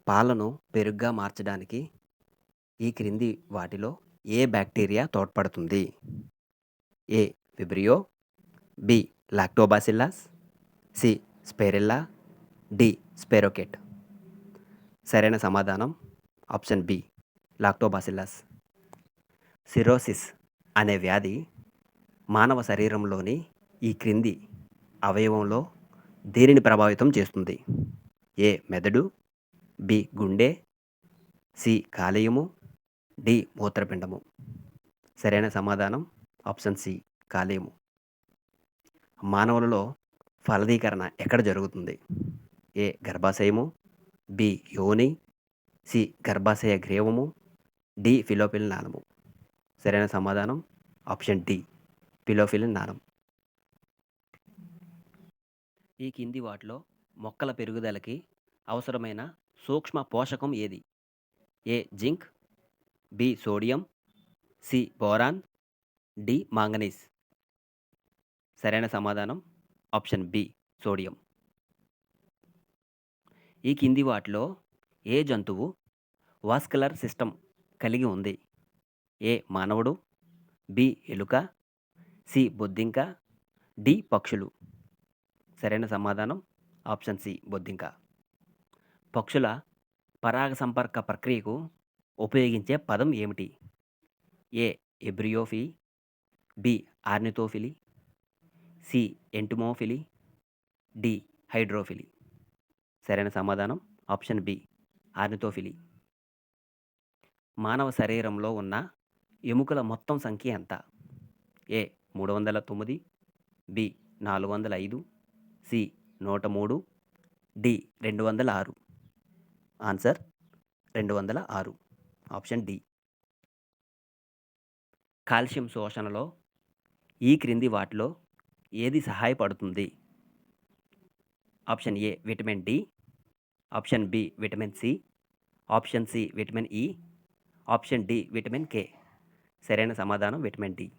పాలను పెరుగుగా మార్చడానికి ఈ క్రింది వాటిలో ఏ బ్యాక్టీరియా తోడ్పడుతుంది? A. Vibrio, B. Lactobacillus, C. Spirilla, D. Spirochaete. సరైన సమాధానం ఆప్షన్ బి. లాక్టోబాసిల్లస్. సిరోసిస్ అనే వ్యాధి మానవ శరీరంలోని ఈ క్రింది అవయవంలో దేనిని ప్రభావితం చేస్తుంది? ఏ. మెదడు, బి. గుండె, సి. కాలేయము, డి. మూత్రపిండము. సరైన సమాధానం ఆప్షన్ సి. కాలేయము. మానవులలో ఫలదీకరణ ఎక్కడ జరుగుతుంది? ఏ. గర్భాశయము, బి. యోని, సి. గర్భాశయ గ్రీవము, డి. ఫిలోపిల్ నాళము. సరైన సమాధానం ఆప్షన్ డి. ఫిలోపిల్ నాళం. ఈ కింది వాటిలో మొక్కల పెరుగుదలకి అవసరమైన సూక్ష్మ పోషకం ఏది? A. Zinc, B. Sodium, C. Boron, D. Manganese. సరైన సమాధానం ఆప్షన్ బి. సోడియం. ఈ కింది వాటిలో ఏ జంతువు వాస్కులర్ సిస్టమ్ కలిగి ఉంది? ఏ. మానవుడు, బి. ఎలుక, సి. బొద్దింక, డి. పక్షులు. సరైన సమాధానం ఆప్షన్ సి. బొద్దింక. పక్షుల పరాగ సంపర్క ప్రక్రియకు ఉపయోగించే పదం ఏమిటి? ఏ. ఎబ్రియోఫీ, బి. ఆర్నిథోఫిలి, సి. ఎంటుమోఫిలి, డి. హైడ్రోఫిలి. సరైన సమాధానం ఆప్షన్ బి. ఆర్నిథోఫిలి. మానవ శరీరంలో ఉన్న ఎముకల మొత్తం సంఖ్య ఎంత? A. 309, B. 405, C. 103, D. 206. Answer 206. Option D. Calcium శోషణలో ఈ క్రింది వాటిలో ఏది సహాయపడుతుంది? Option A. Vitamin D, option B. Vitamin C, option C. Vitamin E, option D. Vitamin K. సరైన సమాధానం విటమిన్ డి.